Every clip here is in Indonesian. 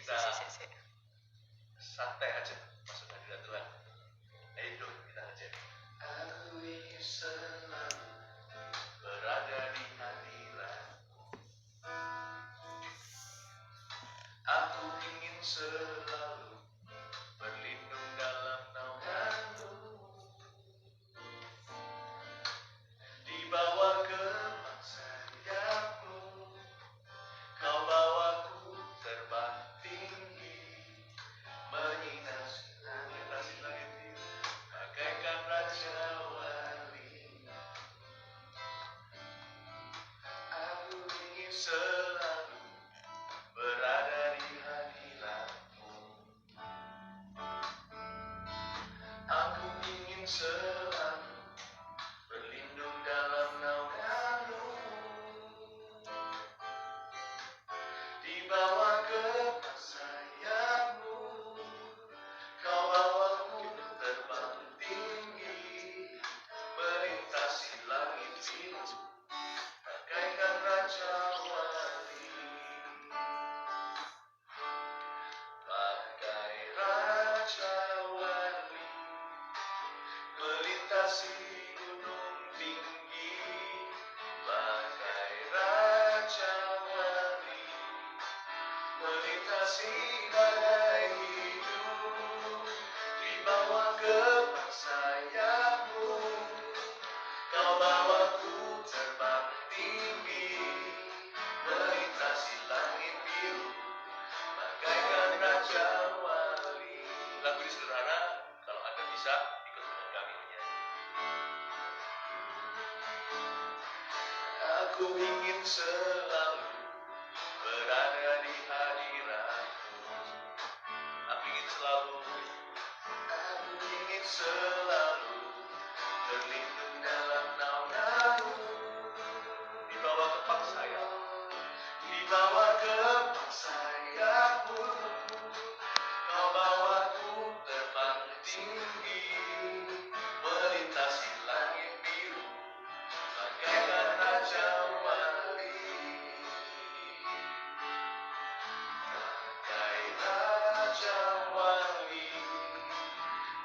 Kita santai aja masuk hadirat Tuhan. Ayo kita aja. Aku ingin selalu berada di hadirat. Aku ingin selalu berlindung dalam naungan-Mu, di bawah kepak sayap-Mu. Kau bawaku terbang tinggi, menyinasi langit biru, bagaikan raja wali. Aku ingin selalu berada di hadirat-Mu. Aku ingin selalu berlindung dalam naungan-Mu, di bawah kepak sayap-Mu. Kau bawaku terbang tinggi, melintasi langit biru, bagaikan raja wali. Bagai raja wali, melintasi gunung tinggi. Bagai raja wali, melintasi badai hidup, di bawah kepak sayap-Mu. Kau bawaku terbang tinggi, melintasi langit biru, bagaikan raja wali. Lagu ini sederhana, kalau Anda bisa ikut dengan kami menyanyi. Aku ingin selalu berada di hadirat-Mu. Aku ingin selalu berlindung dalam naungan-Mu, di bawah kepak sayap, di bawah kepak sayap-Mu. Kau bawaku terbang tinggi, melintasi langit biru, bagaikan raja wali. Bagai raja wali,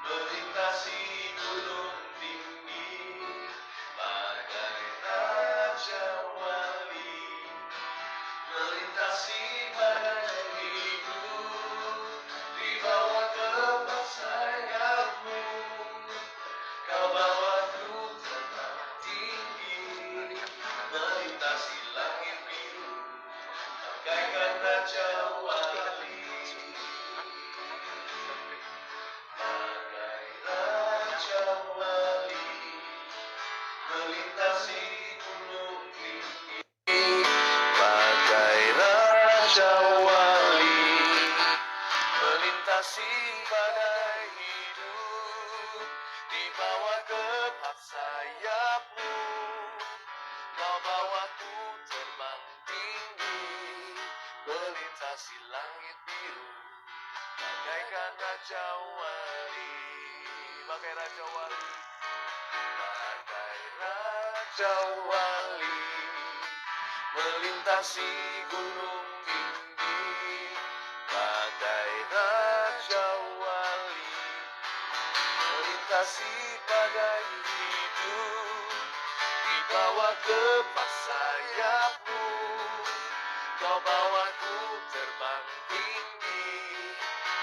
melintasi gunung tinggi. Bagai raja wali, melintasi badai hidup, di bawah kepak sayap-Mu. Kau bawaku terbang tinggi, melintasi langit biru, bagaikan raja wali. Bagai raja wali, melintasi gunung tinggi. Bagai raja wali, melintasi badai hidup, di bawah kepak sayap-Mu. Kau bawaku terbang tinggi, melintasi langit biru, bagaikan raja wali. Bagai raja wali, bagai raja wali, melintasi gunung tinggi. Bagai raja wali, melintasi badai hidup, di bawah kepak sayap-Mu. Kau bawaku terbang tinggi,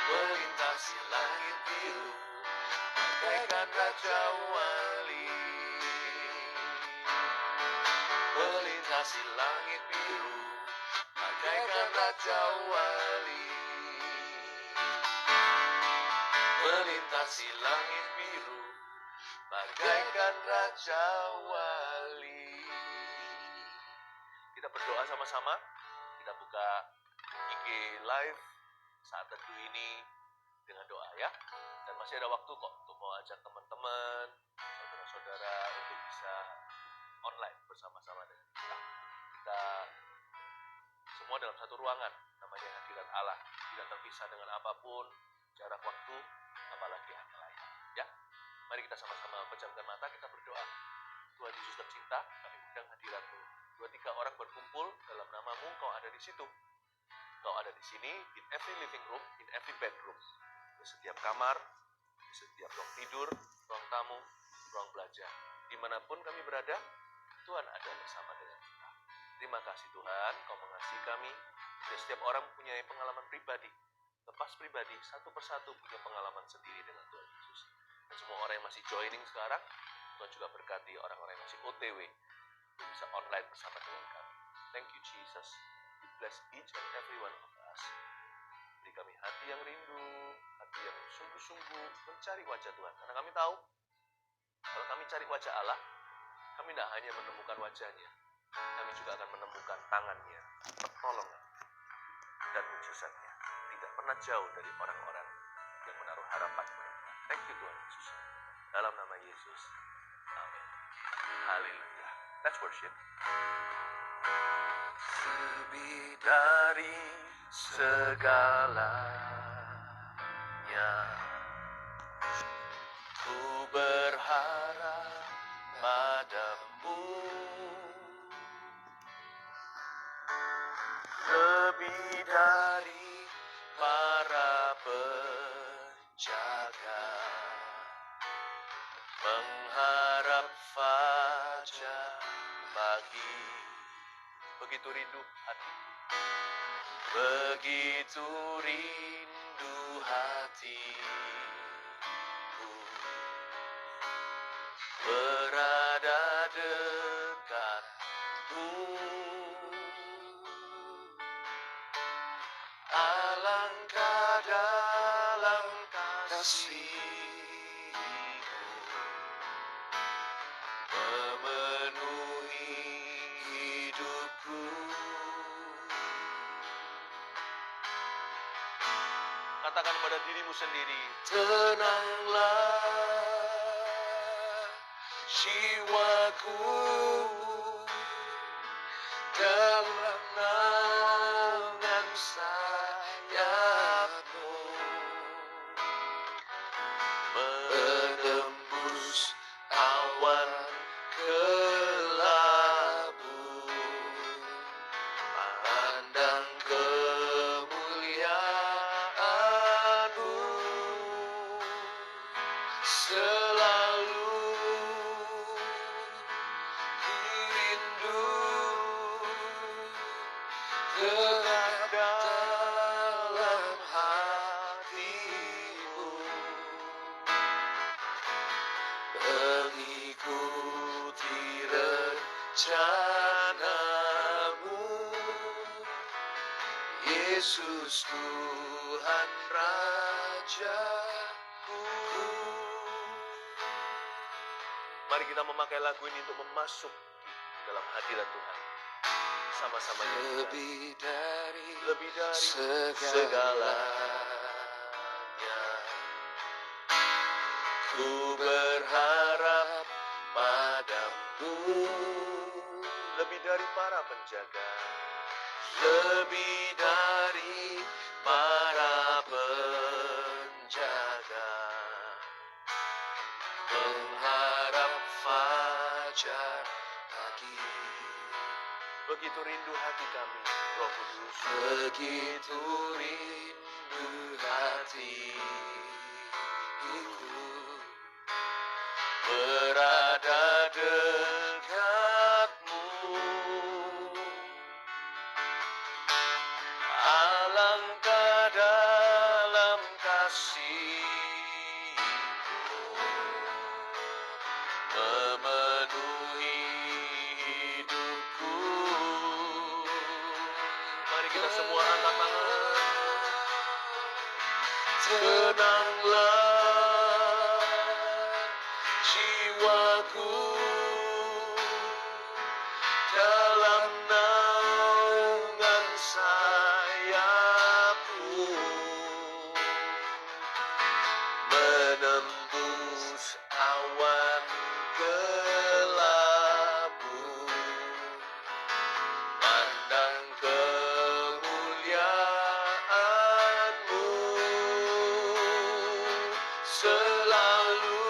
melintasi langit biru, bagaikan raja wali. Melintasi langit biru, bagaikan raja wali. Melintasi langit biru, bagaikan raja wali. Kita berdoa sama-sama. Kita buka IG Live saat teduh ini dengan doa ya. Dan masih ada waktu kok untuk mau ajak teman-teman, saudara-saudara untuk bisa online bersama-sama dengan kita. Kita semua dalam satu ruangan, namanya hadirat Allah, tidak terpisah dengan apapun, jarak waktu, apalagi hanya layar. Ya, mari kita sama-sama pejamkan mata, kita berdoa. Tuhan Yesus tercinta, kami undang hadirat-Mu. 2-3 orang berkumpul dalam nama-Mu, Kau ada di situ. Kau ada di sini, in every living room, in every bedroom. Di setiap kamar, di setiap ruang tidur, ruang tamu, ruang belajar. Dimanapun kami berada, Tuhan ada bersama dengan kita. Terima kasih Tuhan, Kau mengasihi kami. Dan setiap orang mempunyai pengalaman pribadi. Lepas pribadi, satu persatu punya pengalaman sendiri dengan Tuhan Yesus. Dan semua orang yang masih joining sekarang, Tuhan juga berkati orang-orang yang masih OTW. Bisa online bersama dengan kami. Thank you Jesus. We bless each and every one of us. Beri kami hati yang rindu, hati yang sungguh-sungguh mencari wajah Tuhan. Karena kami tahu, kalau kami cari wajah Allah, kami tidak hanya menemukan wajahnya, kami juga akan menemukan tangannya, pertolongan, dan mujizatnya. Tidak pernah jauh dari orang-orang yang menaruh harapan pada Tuhan. Thank you Tuhan Yesus. Dalam nama Yesus. Amin. Haleluya. Let's worship. Lebih dari segalanya, ku berharap padamu. Lebih dari para penjaga, mengharap fajar pagi. Begitu rindu hatiku, begitu rindu hatiku, berada dekatmu. Alangkah dalam kasih-Mu, memenuhi hidupku. Katakan pada dirimu sendiri, tenanglah jiwaku dalam naungan sayap-Mu, menembus awan kelabu, pandang kemuliaan-Mu, selalu ku rindu dekat dalam hati-Mu, mengikuti rencana-Mu, Yesus Tuhan Rajaku. Mari kita memakai lagu ini untuk memasuki dalam hadirat Tuhan. Sama-sama lebih dari segalanya, ku berharap padamu. Lebih dari para penjaga, lebih dari para penjaga, mengharap fajar pagi. Begitu rindu hati kami, Roh Kudus. Begitu rindu hatiku, berada dekatmu. Alangkah dalam kasih-Mu, memenuhi hidupku. Mari kita semua angkat tangan. Tenanglah jiwaku dalam naungan sayap-Mu, menembus awan kelabu, pandang kemuliaan-Mu, selalu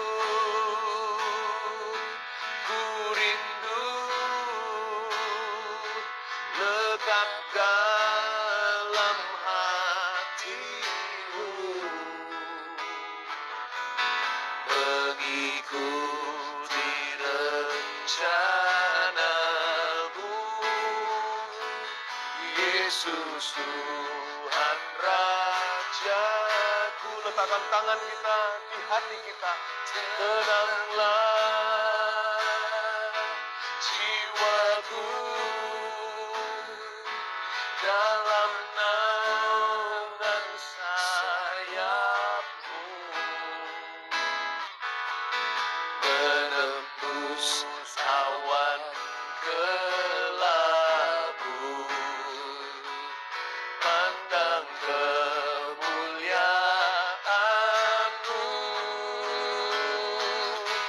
ku rindu lekat dalam Yesus Tuhan Rajaku. Letakkan tangan kita di hati kita. Tenanglah jiwaku dalam naungan sayapmu, menembus awan kelabu, pandang kemuliaan-Mu,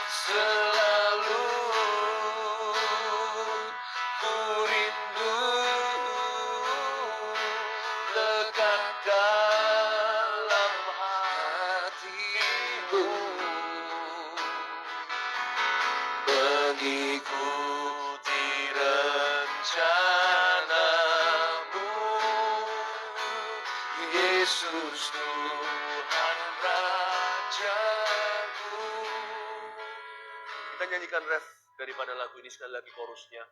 selalu ku rindu lekat dalam hatimu, mengikuti rencanamu, Yesus Tuhan Rajaku. Kita nyanyikan ref daripada lagu ini sekali lagi chorusnya.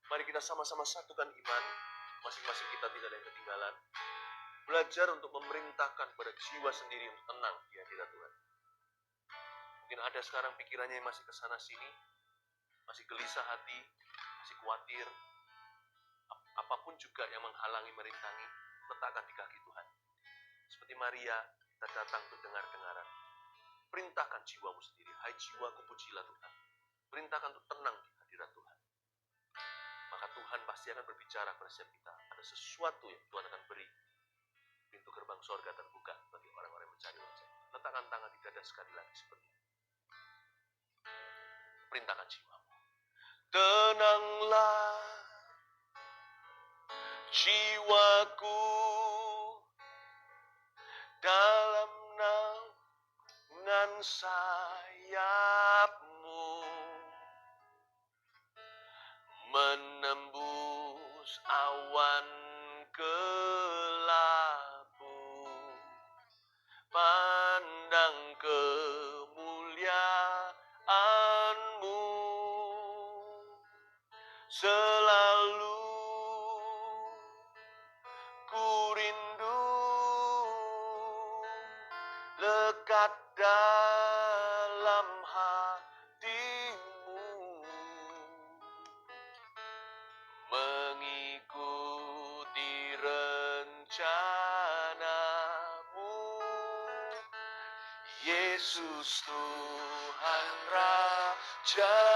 Mari kita sama-sama satukan iman, masing-masing kita tidak ada yang ketinggalan. Belajar untuk memerintahkan pada jiwa sendiri untuk tenang di hadirat Tuhan. Mungkin ada sekarang pikirannya yang masih kesana sini, masih gelisah hati, masih khawatir. Apapun juga yang menghalangi merintangi, letakkan di kaki Tuhan. Seperti Maria, kita datang untuk dengar-dengaran. Perintahkan jiwamu sendiri. Hai jiwaku, pujilah Tuhan. Perintahkan untuk tenang di hadirat Tuhan. Maka Tuhan pasti akan berbicara pada setiap kita. Ada sesuatu yang Tuhan akan beri. Pintu gerbang sorga terbuka bagi orang-orang yang mencari wajah. Letakkan tangan di dada sekali lagi seperti ini. Perintahkan jiwamu. Tenanglah jiwaku dalam naungan sayapmu, menembus awan kelabu, pandang kemuliaan-Mu, selalu ku rindu lekat dalam hatimu, mengikuti rencanamu, Yesus Tuhan Rajaku.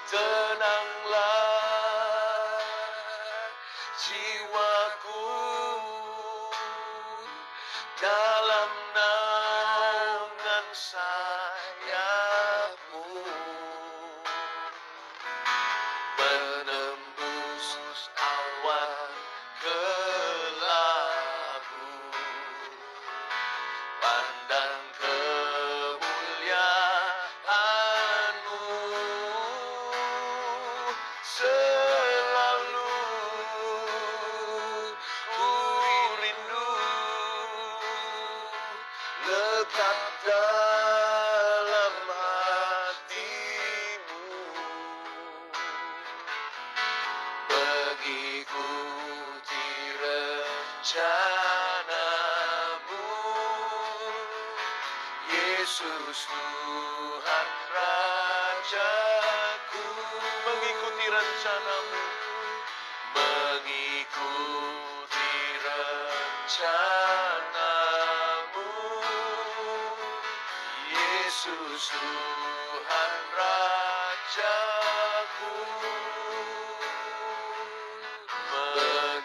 Tenanglah jiwaku dalam naungan sayapmu, menembus awan kelabu, pandang kemuliaan-Mu, selalu ku rindu lekat dalam hatimu, mengikuti rencanamu, Yesus Tuhan Rajaku. Mengikuti rencanamu, mengikuti rencanamu, Yesus Tuhan Rajaku.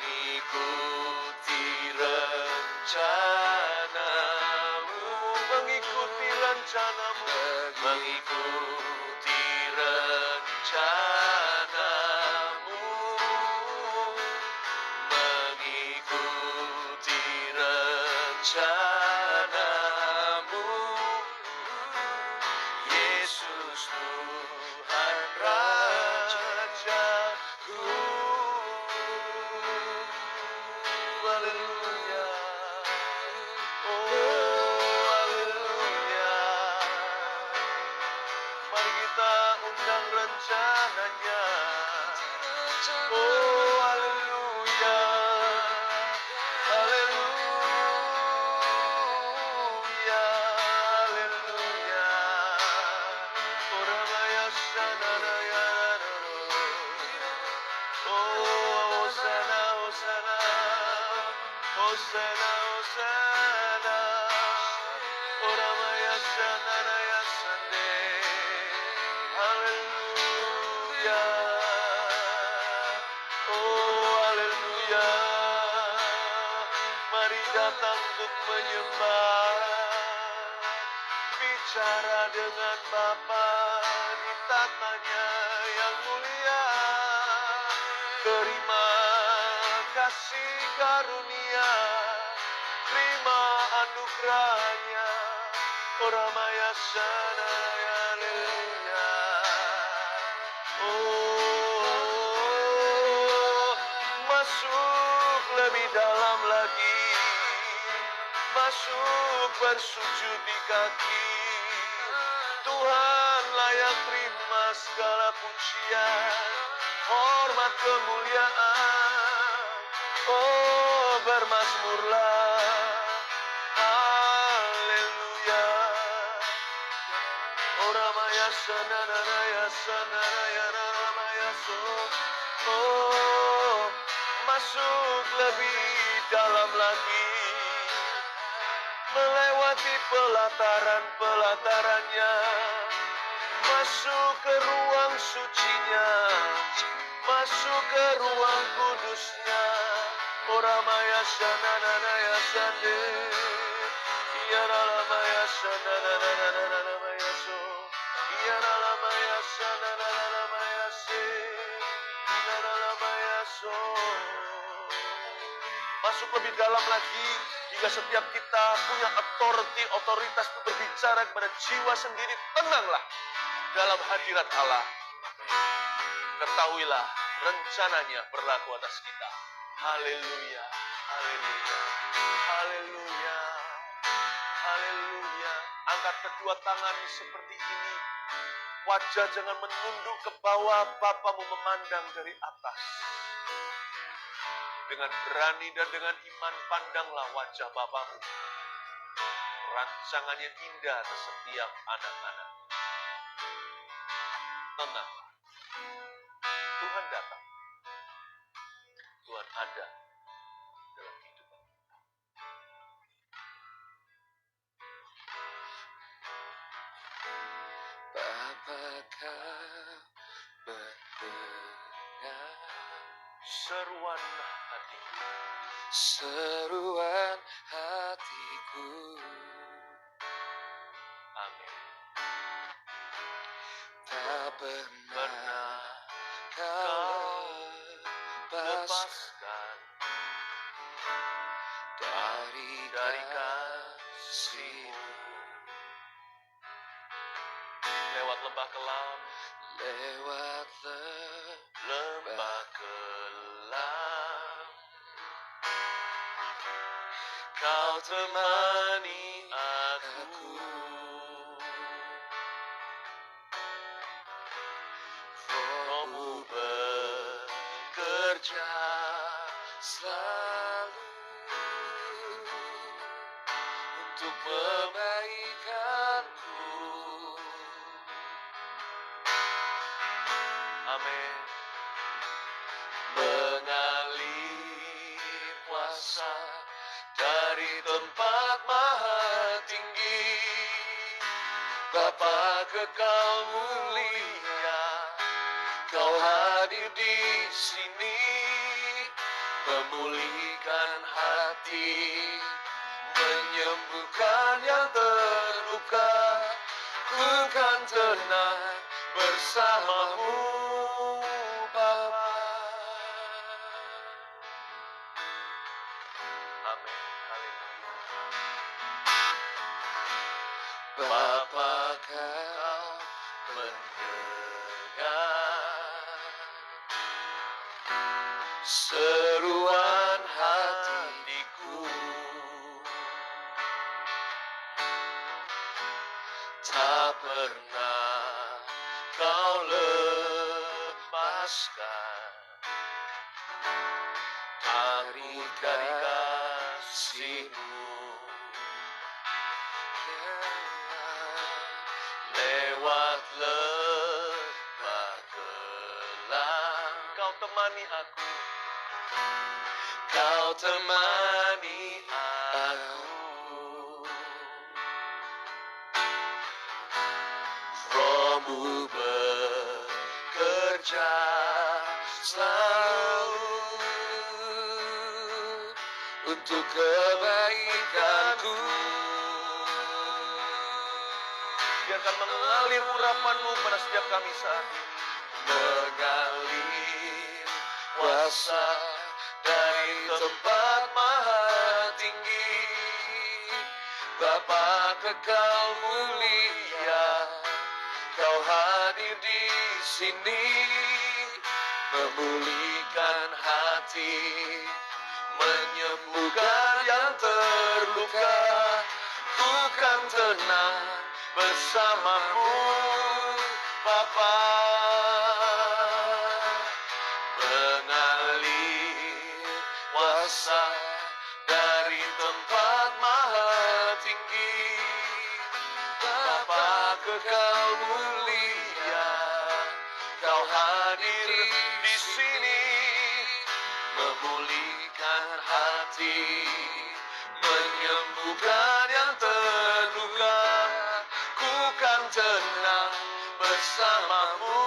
Mengikuti rencanamu, mengikuti rencanamu, mengikuti rencanamu, mengikuti rencanamu, Yesus Tuhan Rajaku. Haleluya. Oh, haleluya. Mari kita undang rencananya. Oh, haleluya. Haleluya. Haleluya. Oramaya sanaraya. Oh, Hosanna, Hosanna. Hosanna, Hosanna. Oramaya sanaraya sande. Haleluya. Oh, haleluya. Mari datang untuk menyembah. Bicara dengan Bapa di tatanya yang mulia. Terima kasih karunia, terima anugerahnya. Oramaya sana, haleluya. Oh, masuk lebih dalam lagi, masuk bersujud di kaki. Tuhan layak terima segala pujian, hormat kemuliaan. Oh, bermazmurlah, haleluya. Oramaya sanaraya sanaraya ramaya so. Oh, masuk lebih dalam lagi, melewati pelataran-pelatarannya, masuk ke ruang sucinya, masuk ke ruang kudusnya. Oramaya sananaya sande, Yaramaya sananaya so, Yaramaya sananaya se, Yaramaya so. Masuk lebih dalam lagi, hingga setiap kita punya otoritas untuk berbicara kepada jiwa sendiri. Tenanglah dalam hadirat Allah. Ketahuilah rencananya berlaku atas kita. Haleluya, haleluya, haleluya, haleluya. Angkat kedua tangan seperti ini. Wajah jangan menunduk ke bawah, Bapamu memandang dari atas. Dengan berani dan dengan iman pandanglah wajah Bapamu. Rancangannya indah atas setiap anak-anak. Tenanglah. Tuhan datang. Tuhan ada dalam kehidupan kita. Apakah mendengar Seruan hatiku, seruan hatiku? amin. Tak pernah Pernah kau lepaskan lepaskan dari kasih-Mu. Lewat lembah kelam, lewat lembah kelam, Kau temani aku. Rohmu bekerja selalu untuk kebaikanku. Amin. Mengalir Kuasa dari tempat maha tinggi, Bapa kekal mulia, Kau hadir di sini, memulihkan hati, menyembuhkan yang terluka. Ku kan tenang bersamamu, Bapa. Amin. Haleluya. Bapa kau mendengar seruan hatiku, tak pernah Kau lepaskan kasih-Mu. Lewat lembah gelap, Kau temani aku. Kau temani aku. Roh-Mu bekerja selalu untuk kebaikanku. Biarkan mengalir urapan-Mu pada setiap kami saat ini. Mengalir kuasa dari tempat maha tinggi, Bapa kekal mulia, Kau hadir di sini, memulihkan hati, menyembuhkan yang terluka. Ku kan tenang bersama-Mu, Bapa. Mengalir kuasa dari tempat maha tinggi, Bapa kekal mulia, Kau hadir di sini, memulihkan hati, menyembuhkan yang terluka. Ku kan tenang bersama-Mu,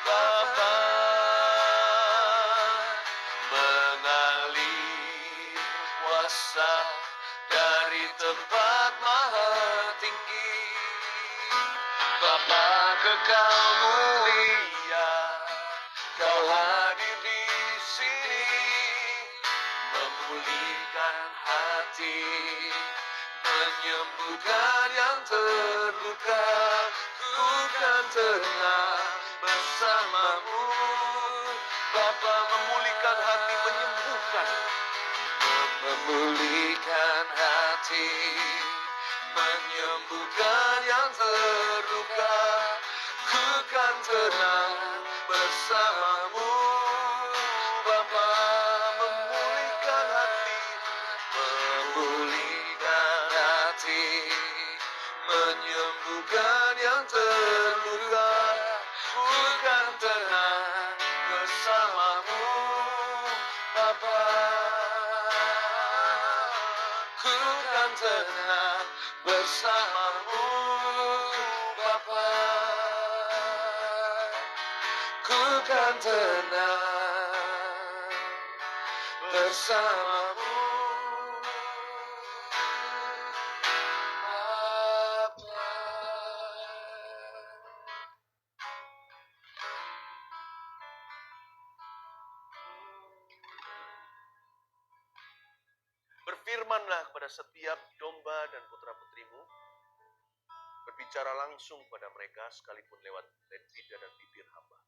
Bapa. Mengalir kuasa dari tempat maha tinggi, Bapa kekal mulia, Kau hadir di sini, memulihkan hati, menyembuhkan yang terluka. Ku kan tenang bersama-Mu, Bapa. Memulihkan hati, menyembuhkan. Memulihkan hati, menyembuhkan yang terluka. Ku kan tenang bersama-Mu, Bapa. Memulihkan hati, memulihkan hati, menyembuhkan yang terluka. Ku kan tenang bersama-Mu, Bapa. Ku kan tenang bersama-Mu, Bapa. Ku kan tenang bersama-Mu, Bapa. Berfirmanlah kepada setiap domba dan putra-putrimu, berbicara langsung pada mereka sekalipun lewat lidah dan bibir hamba.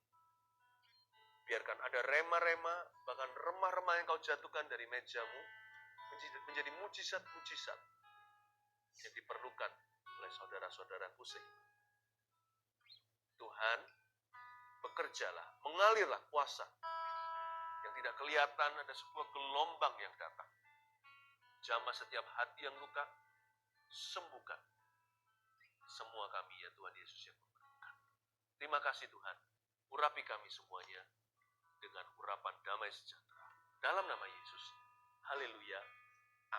Biarkan ada rema-rema, bahkan remah-remah yang Kau jatuhkan dari mejamu, menjadi mujizat-mujizat yang diperlukan oleh saudara-saudaraku seiman. Tuhan, bekerjalah, mengalirlah kuasa yang tidak kelihatan, ada sebuah gelombang yang datang. Jamah setiap hati yang luka, sembuhkan semua kami ya Tuhan Yesus yang memerlukan. Terima kasih Tuhan, urapi kami semuanya dengan urapan damai sejahtera. Dalam nama Yesus, haleluya,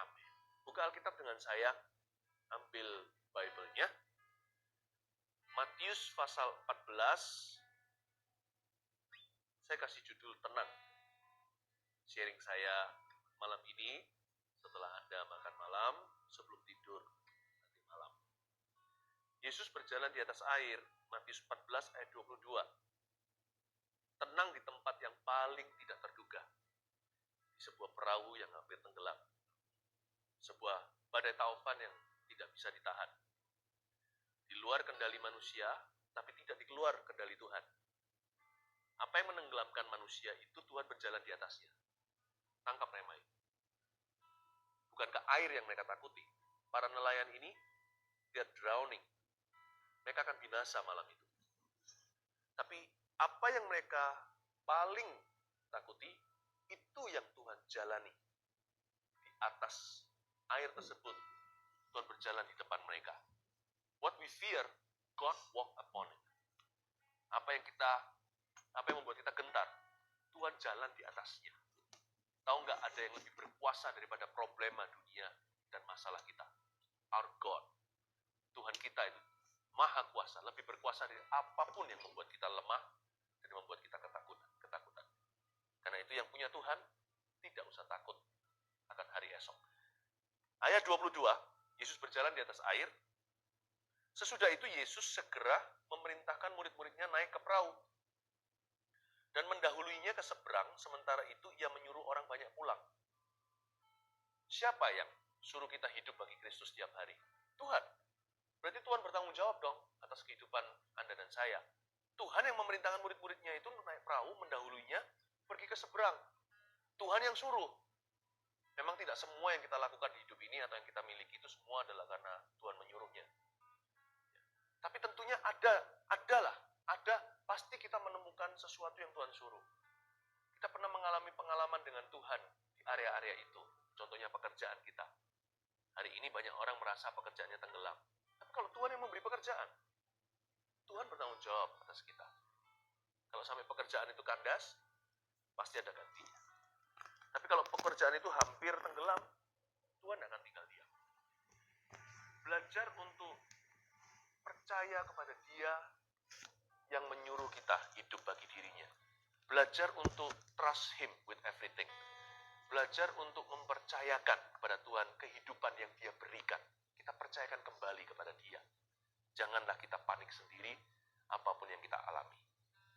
amin. Buka Alkitab dengan saya, ambil Bible-nya. Matius pasal 14, saya kasih judul tenang. Sharing saya malam ini, setelah Anda makan malam, sebelum tidur nanti malam. Yesus berjalan di atas air, Matius 14 ayat 22. Tenang di tempat yang paling tidak terduga. Di sebuah perahu yang hampir tenggelam. Sebuah badai taufan yang tidak bisa ditahan. Di luar kendali manusia, tapi tidak di luar kendali Tuhan. Apa yang menenggelamkan manusia itu Tuhan berjalan di atasnya. Tangkap rema itu. Bukankah air yang mereka takuti? Para nelayan ini, they are drowning. Mereka akan binasa malam itu. Tapi apa yang mereka paling takuti Itu yang Tuhan jalani. Di atas air tersebut, Tuhan berjalan di depan mereka. What we fear, God walk upon it. Apa yang membuat kita gentar, Tuhan jalan di atasnya. Tahu nggak, ada yang lebih berkuasa daripada problema dunia dan masalah kita. Our God, Tuhan kita itu maha kuasa, lebih berkuasa dari apapun yang membuat kita lemah dan membuat kita ketakutan. Karena itu yang punya Tuhan tidak usah takut akan hari esok. Ayat 22, Yesus berjalan di atas air. Sesudah itu Yesus segera memerintahkan murid-muridnya naik ke perahu dan mendahuluinya ke seberang, sementara itu ia menyuruh orang banyak pulang. Siapa yang suruh kita hidup bagi Kristus setiap hari? Tuhan. Berarti Tuhan bertanggung jawab dong atas kehidupan Anda dan saya. Tuhan yang memerintahkan murid-muridnya itu naik perahu, mendahuluinya, pergi ke seberang. Tuhan yang suruh. Memang tidak semua yang kita lakukan di hidup ini atau yang kita miliki itu semua adalah karena Tuhan menyuruhnya. Tapi tentunya ada, pasti kita menemukan sesuatu yang Tuhan suruh. Kita pernah mengalami pengalaman dengan Tuhan di area-area itu. Contohnya pekerjaan kita. Hari ini banyak orang merasa pekerjaannya tenggelam. Tapi kalau Tuhan yang memberi pekerjaan, Tuhan bertanggung jawab atas kita. Kalau sampai pekerjaan itu kandas, pasti ada gantinya. Tapi kalau pekerjaan itu hampir tenggelam, Tuhan akan tinggal diam. Belajar untuk percaya kepada Dia yang menyuruh kita hidup bagi dirinya. Belajar untuk trust Him with everything. Belajar untuk mempercayakan kepada Tuhan kehidupan yang Dia berikan. Kita percayakan kembali kepada Dia. Janganlah kita panik sendiri apapun yang kita alami.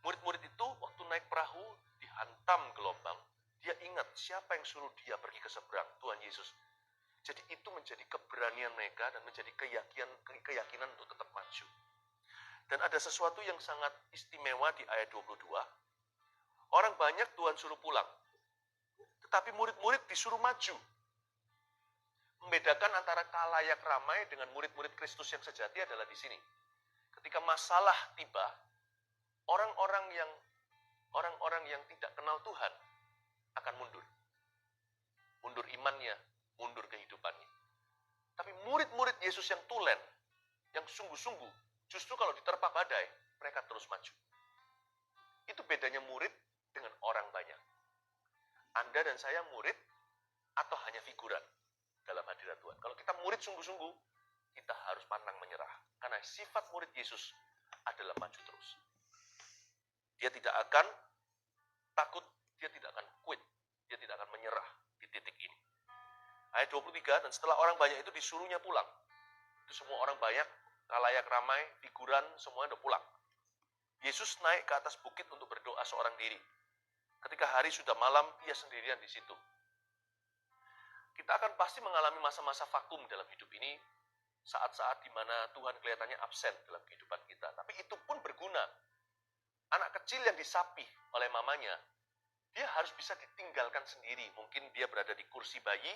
Murid-murid itu waktu naik perahu dihantam gelombang, dia ingat siapa yang suruh dia pergi ke seberang, Tuhan Yesus. Jadi itu menjadi keberanian mereka dan menjadi keyakinan untuk tetap maju. Dan ada sesuatu yang sangat istimewa di ayat 22. Orang banyak Tuhan suruh pulang. Tetapi murid-murid disuruh maju. Membedakan antara khalayak ramai dengan murid-murid Kristus yang sejati adalah di sini. Ketika masalah tiba, orang-orang yang tidak kenal Tuhan akan mundur. Mundur imannya, mundur kehidupannya. Tapi murid-murid Yesus yang tulen, yang sungguh-sungguh, justru kalau diterpa badai, mereka terus maju. Itu bedanya murid dengan orang banyak. Anda dan saya murid atau hanya figuran dalam hadirat Tuhan. Kalau kita murid sungguh-sungguh, kita harus pantang menyerah. Karena sifat murid Yesus adalah maju terus. Dia tidak akan takut, dia tidak akan quit, dia tidak akan menyerah di titik ini. Ayat 23, dan setelah orang banyak itu disuruhnya pulang. Itu semua orang banyak, khalayak ramai, figuran, semuanya udah pulang. Yesus naik ke atas bukit untuk berdoa seorang diri. Ketika hari sudah malam, ia sendirian di situ. Kita akan pasti mengalami masa-masa vakum dalam hidup ini, saat-saat di mana Tuhan kelihatannya absen dalam kehidupan kita. Tapi itu pun berguna. Anak kecil yang disapih oleh mamanya, dia harus bisa ditinggalkan sendiri. Mungkin dia berada di kursi bayi,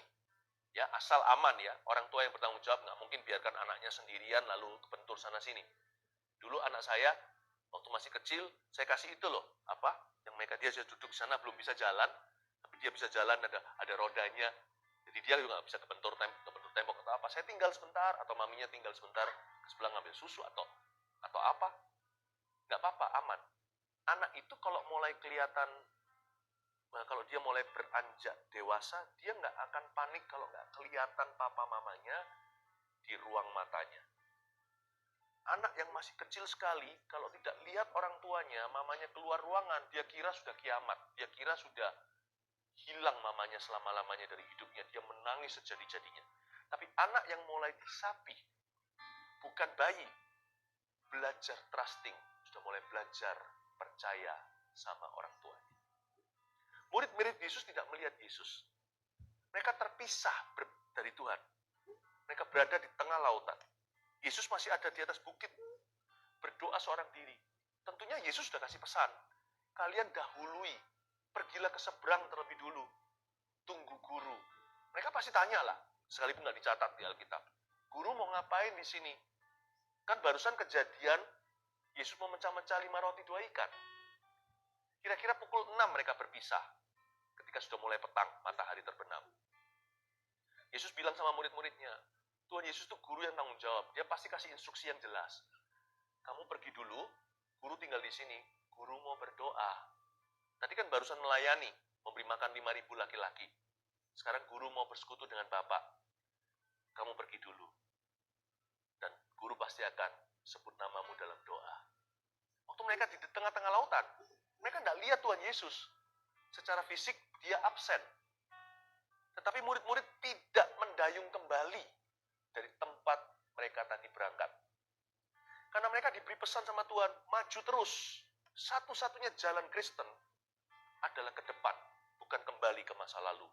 ya asal aman ya. Orang tua yang bertanggung jawab nggak mungkin biarkan anaknya sendirian lalu kebentur sana sini. Dulu anak saya waktu masih kecil, saya kasih itu loh, yang mereka dia sudah duduk di sana belum bisa jalan, tapi dia bisa jalan, ada rodanya. Jadi dia juga nggak bisa kebentur tembok atau apa. Saya tinggal sebentar atau maminya tinggal sebentar ke sebelah ngambil susu atau apa, nggak apa-apa, aman. Anak itu kalau mulai kelihatan, kalau dia mulai beranjak dewasa, dia nggak akan panik kalau nggak kelihatan papa mamanya di ruang matanya. Anak yang masih kecil sekali, kalau tidak lihat orang tuanya, mamanya keluar ruangan, dia kira sudah kiamat, dia kira sudah hilang mamanya selama-lamanya dari hidupnya, dia menangis sejadi-jadinya. Tapi anak yang mulai disapih, bukan bayi, belajar trusting, sudah mulai belajar percaya sama orang tuanya. Murid-murid Yesus tidak melihat Yesus. Mereka terpisah dari Tuhan. Mereka berada di tengah lautan. Yesus masih ada di atas bukit, berdoa seorang diri. Tentunya Yesus sudah kasih pesan, kalian dahului, pergilah ke seberang terlebih dulu, tunggu guru. Mereka pasti tanya lah, sekalipun nggak dicatat di Alkitab. Guru mau ngapain di sini? Kan barusan kejadian, Yesus mau mecah-mecah 5 roti 2 ikan. Kira-kira pukul 6 mereka berpisah. ketika sudah mulai petang, matahari terbenam. Yesus bilang sama murid-muridnya, Tuhan Yesus itu guru yang tanggung jawab. Dia pasti kasih instruksi yang jelas. Kamu pergi dulu, guru tinggal di sini. Guru mau berdoa. Tadi kan barusan melayani, memberi makan 5.000 laki-laki. Sekarang guru mau bersekutu dengan Bapak. Kamu pergi dulu. Dan guru pasti akan sebut namamu dalam doa. Waktu mereka di tengah-tengah lautan, mereka tidak lihat Tuhan Yesus. Secara fisik, dia absen. Tetapi murid-murid tidak mendayung kembali dari tempat mereka tadi berangkat. Karena mereka diberi pesan sama Tuhan, maju terus. Satu-satunya jalan Kristen adalah ke depan, bukan kembali ke masa lalu.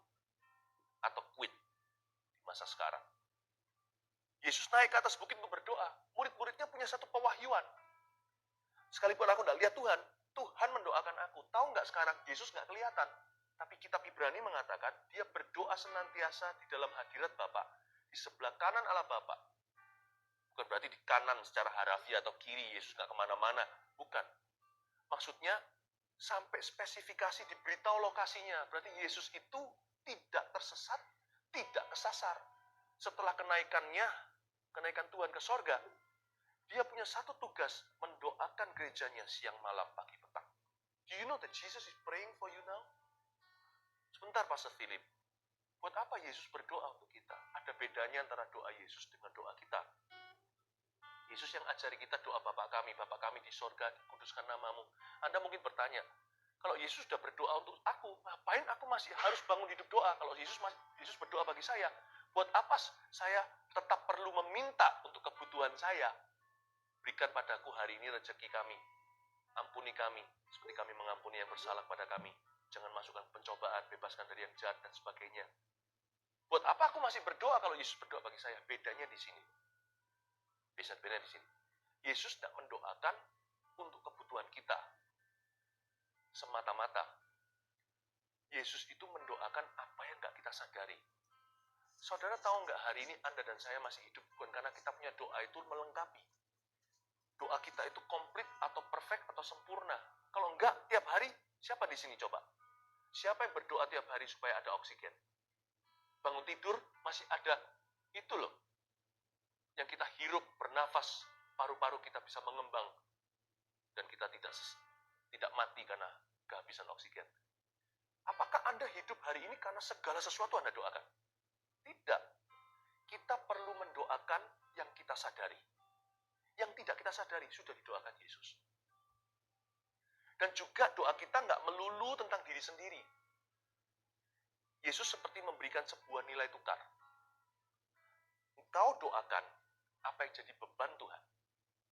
Atau quit di masa sekarang. Yesus naik ke atas bukit untuk berdoa. Murid-muridnya punya satu pewahyuan. Sekalipun aku tidak lihat Tuhan, Tuhan mendoakan aku. Tahu nggak sekarang, Yesus nggak kelihatan. Tapi kitab Ibrani mengatakan, dia berdoa senantiasa di dalam hadirat Bapa, di sebelah kanan Allah Bapa. Bukan berarti di kanan secara harafiah atau kiri, Yesus nggak kemana-mana. Bukan. Maksudnya, sampai spesifikasi diberitahu lokasinya. Berarti Yesus itu tidak tersesat, tidak kesasar. Setelah kenaikan Tuhan ke sorga, dia punya satu tugas, mendoakan gerejanya siang, malam, pagi, petang. Do you know that Jesus is praying for you now? Sebentar, Pastor Philip. Buat apa Yesus berdoa untuk kita? Ada bedanya antara doa Yesus dengan doa kita. Yesus yang ajari kita doa Bapa kami di sorga, dikuduskan namamu. Anda mungkin bertanya, kalau Yesus sudah berdoa untuk aku, ngapain aku masih harus bangun hidup doa? Kalau Yesus berdoa bagi saya, buat apa saya tetap perlu meminta untuk kebutuhan saya? Berikan padaku hari ini rezeki kami. Ampuni kami, seperti kami mengampuni yang bersalah pada kami. Jangan masukkan pencobaan, bebaskan dari yang jahat, dan sebagainya. Buat apa aku masih berdoa kalau Yesus berdoa bagi saya? Bedanya di sini. Bedanya di sini. Yesus tidak mendoakan untuk kebutuhan kita semata-mata. Yesus itu mendoakan apa yang nggak kita sadari. Saudara tahu nggak hari ini Anda dan saya masih hidup bukan karena kita punya doa itu melengkapi. Doa kita itu komplit atau perfect atau sempurna. Kalau enggak, tiap hari siapa di sini coba? Siapa yang berdoa tiap hari supaya ada oksigen? Bangun tidur masih ada itu loh. Yang kita hirup, bernafas, paru-paru kita bisa mengembang. Dan kita tidak mati karena kehabisan oksigen. Apakah Anda hidup hari ini karena segala sesuatu Anda doakan? Tidak. Kita perlu mendoakan yang kita sadari. Yang tidak kita sadari sudah didoakan Yesus. Dan juga doa kita nggak melulu tentang diri sendiri. Yesus seperti memberikan sebuah nilai tukar. Engkau doakan apa yang jadi beban Tuhan.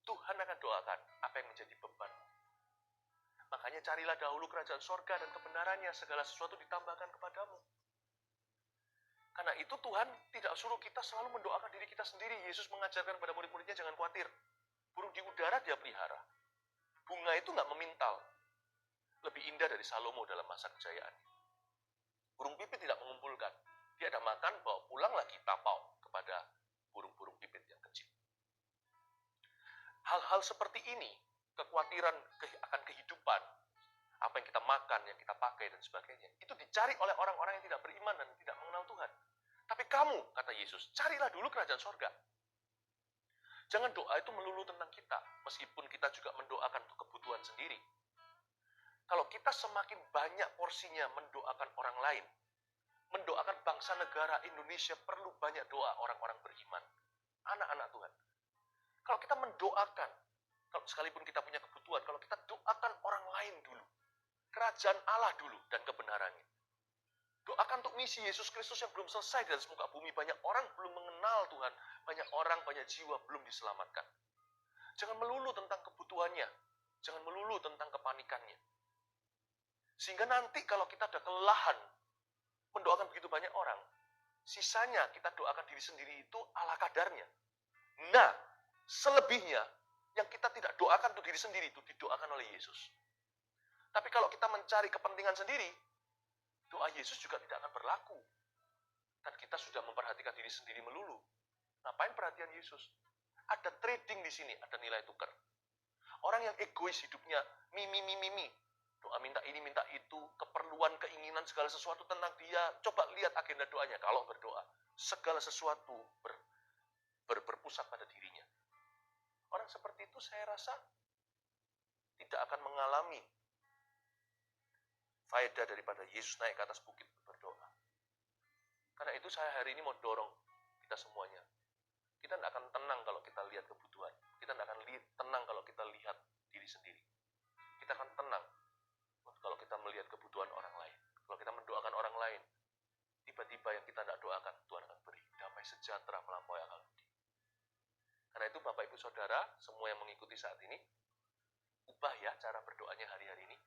Tuhan akan doakan apa yang menjadi beban. Makanya carilah dahulu kerajaan sorga dan kebenarannya, segala sesuatu ditambahkan kepadamu. Karena itu Tuhan tidak suruh kita selalu mendoakan diri kita sendiri. Yesus mengajarkan kepada murid-muridnya jangan khawatir. Burung di udara dia pelihara. Bunga itu nggak memintal. Lebih indah dari Salomo dalam masa kejayaannya. Burung pipit tidak mengumpulkan. Dia ada makan, bawa pulang lagi tapau kepada burung-burung pipit yang kecil. Hal-hal seperti ini, kekhawatiran akan kehidupan, apa yang kita makan, yang kita pakai, dan sebagainya, itu dicari oleh orang-orang yang tidak beriman dan tidak mengenal Tuhan. Tapi kamu, kata Yesus, carilah dulu kerajaan sorga. Jangan doa itu melulu tentang kita, meskipun kita juga mendoakan untuk kebutuhan sendiri. Kalau kita semakin banyak porsinya mendoakan orang lain, mendoakan bangsa negara Indonesia perlu banyak doa orang-orang beriman, anak-anak Tuhan. Kalau kita mendoakan, kalau sekalipun kita punya kebutuhan, kalau kita doakan orang lain dulu, kerajaan Allah dulu dan kebenarannya. Doakan untuk misi Yesus Kristus yang belum selesai di atas muka bumi. Banyak orang belum mengenal Tuhan, banyak orang, banyak jiwa belum diselamatkan. Jangan melulu tentang kebutuhannya, jangan melulu tentang kepanikannya. Sehingga nanti kalau kita ada kelelahan mendoakan begitu banyak orang, sisanya kita doakan diri sendiri itu ala kadarnya. Nah, selebihnya yang kita tidak doakan untuk diri sendiri itu didoakan oleh Yesus. Tapi kalau kita mencari kepentingan sendiri, doa Yesus juga tidak akan berlaku. Dan kita sudah memperhatikan diri sendiri melulu. Ngapain perhatian Yesus? Ada trading di sini, ada nilai tukar. Orang yang egois hidupnya, mi. Doa minta ini, minta itu, keperluan, keinginan, segala sesuatu tentang dia. Coba lihat agenda doanya kalau berdoa. Segala sesuatu berpusat pada dirinya. Orang seperti itu saya rasa tidak akan mengalami faedah daripada Yesus naik ke atas bukit berdoa. Karena itu saya hari ini mau dorong kita semuanya. Kita tidak akan tenang kalau kita lihat kebutuhan. Kita tidak akan tenang kalau kita lihat diri sendiri. Kita akan tenang kalau kita melihat kebutuhan orang lain. Kalau kita mendoakan orang lain, tiba-tiba yang kita tidak doakan, Tuhan akan beri damai sejahtera melampaui akal budi. Karena itu Bapak Ibu Saudara, semua yang mengikuti saat ini, ubah ya cara berdoanya hari-hari ini.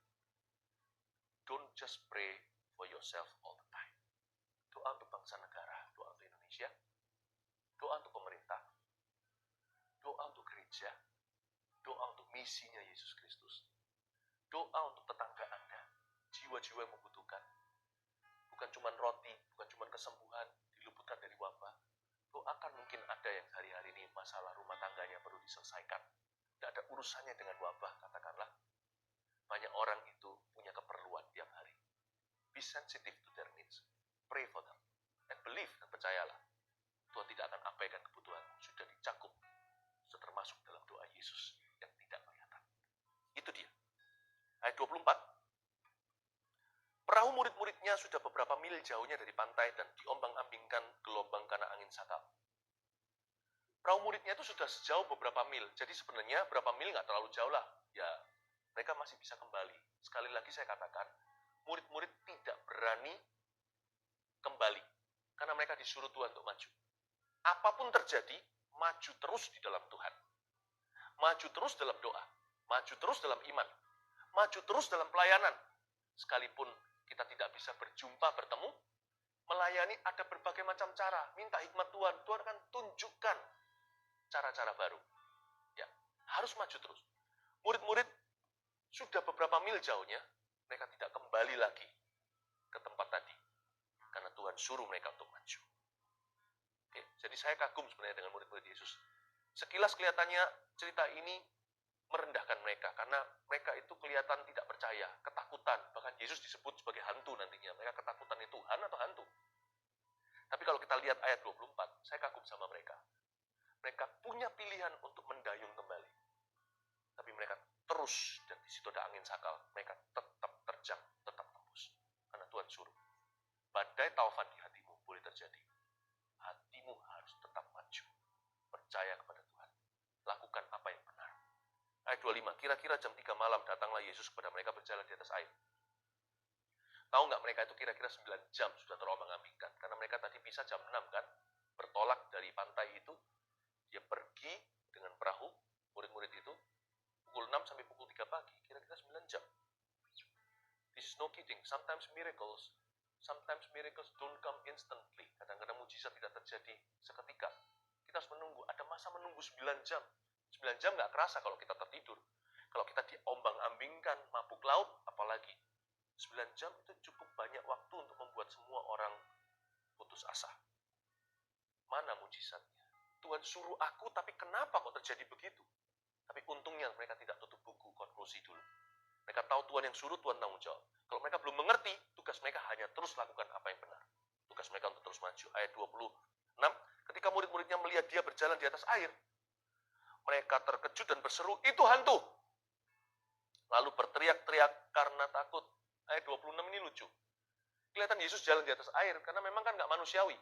Don't just pray for yourself all the time. Doa untuk bangsa negara, doa untuk Indonesia, doa untuk pemerintah, doa untuk gereja, doa untuk misinya Yesus Kristus, doa untuk tetangga Anda, jiwa-jiwa yang membutuhkan. Bukan cuma roti, bukan cuma kesembuhan, diluputkan dari wabah. Doakan mungkin ada yang hari-hari ini masalah rumah tangganya perlu diselesaikan. Tidak ada urusannya dengan wabah, katakanlah. Banyak orang itu punya keperluan tiap hari. Be sensitive to their needs. Pray for them. And believe, dan percayalah. Tuhan tidak akan abaikan kebutuhanmu. Sudah dicakup. Sudah termasuk dalam doa Yesus yang tidak kelihatan. Itu dia. Ayat 24. Perahu murid-muridnya sudah beberapa mil jauhnya dari pantai dan diombang-ambingkan gelombang karena angin sakal. Perahu muridnya itu sudah sejauh beberapa mil. Jadi sebenarnya berapa mil nggak terlalu jauh lah. Ya, mereka masih bisa kembali. Sekali lagi saya katakan, murid-murid tidak berani kembali. Karena mereka disuruh Tuhan untuk maju. Apapun terjadi, maju terus di dalam Tuhan. Maju terus dalam doa. Maju terus dalam iman. Maju terus dalam pelayanan. Sekalipun kita tidak bisa berjumpa, bertemu, melayani ada berbagai macam cara. Minta hikmat Tuhan. Tuhan akan tunjukkan cara-cara baru. Ya, harus maju terus. Murid-murid sudah beberapa mil jauhnya, mereka tidak kembali lagi ke tempat tadi. Karena Tuhan suruh mereka untuk maju. Oke, jadi saya kagum sebenarnya dengan murid-murid Yesus. Sekilas kelihatannya cerita ini merendahkan mereka. Karena mereka itu kelihatan tidak percaya, ketakutan. Bahkan Yesus disebut sebagai hantu nantinya. Mereka ketakutan itu Tuhan atau hantu. Tapi kalau kita lihat ayat 24, saya kagum sama mereka. Mereka punya pilihan untuk mendayung kembali. Tapi mereka terus, dan di situ ada angin sakal, mereka tetap terjang, tetap tembus. Karena Tuhan suruh. Badai taufan di hatimu boleh terjadi. Hatimu harus tetap maju. Percaya kepada Tuhan. Lakukan apa yang benar. Ayat 25, kira-kira jam 3 malam datanglah Yesus kepada mereka berjalan di atas air. Tahu nggak mereka itu kira-kira 9 jam sudah terombang-ambingkan. Karena mereka tadi bisa jam 6 kan. Bertolak dari pantai itu. Dia pergi dengan perahu, murid-murid itu, pukul 6 sampai pukul 3 pagi, kira-kira 9 jam. This is no kidding. Sometimes miracles don't come instantly. Kadang-kadang mujizat tidak terjadi seketika. Kita harus menunggu. Ada masa menunggu 9 jam. 9 jam nggak kerasa kalau kita tertidur. Kalau kita diombang-ambingkan, mabuk laut, apalagi. 9 jam itu cukup banyak waktu untuk membuat semua orang putus asa. Mana mujizatnya? Tuhan suruh aku, tapi kenapa kok terjadi begitu? Tapi untungnya mereka tidak tutup buku konklusi dulu. Mereka tahu Tuhan yang suruh, Tuhan tanggung jawab. Kalau mereka belum mengerti, tugas mereka hanya terus lakukan apa yang benar. Tugas mereka untuk terus maju. Ayat 26, ketika murid-muridnya melihat dia berjalan di atas air, mereka terkejut dan berseru, itu hantu. Lalu berteriak-teriak karena takut. Ayat 26 ini lucu. Kelihatan Yesus jalan di atas air, karena memang kan nggak manusiawi.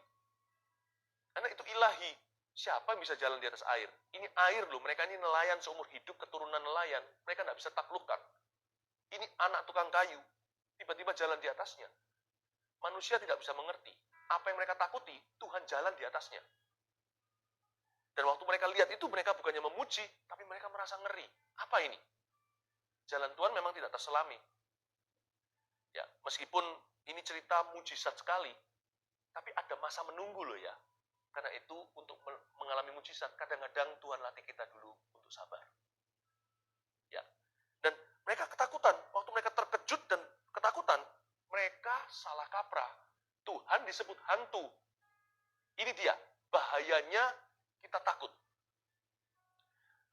Karena itu ilahi. Siapa yang bisa jalan di atas air? Ini air loh, mereka ini nelayan seumur hidup, keturunan nelayan. Mereka nggak bisa taklukkan. Ini anak tukang kayu, tiba-tiba jalan di atasnya. Manusia tidak bisa mengerti. Apa yang mereka takuti, Tuhan jalan di atasnya. Dan waktu mereka lihat itu, mereka bukannya memuji, tapi mereka merasa ngeri. Apa ini? Jalan Tuhan memang tidak terselami. Ya, meskipun ini cerita mujizat sekali, tapi ada masa menunggu loh ya. Karena itu untuk mengalami mujizat, kadang-kadang Tuhan latih kita dulu untuk sabar. Ya. Dan mereka ketakutan. Waktu mereka terkejut dan ketakutan, mereka salah kaprah. Tuhan disebut hantu. Ini dia, bahayanya kita takut.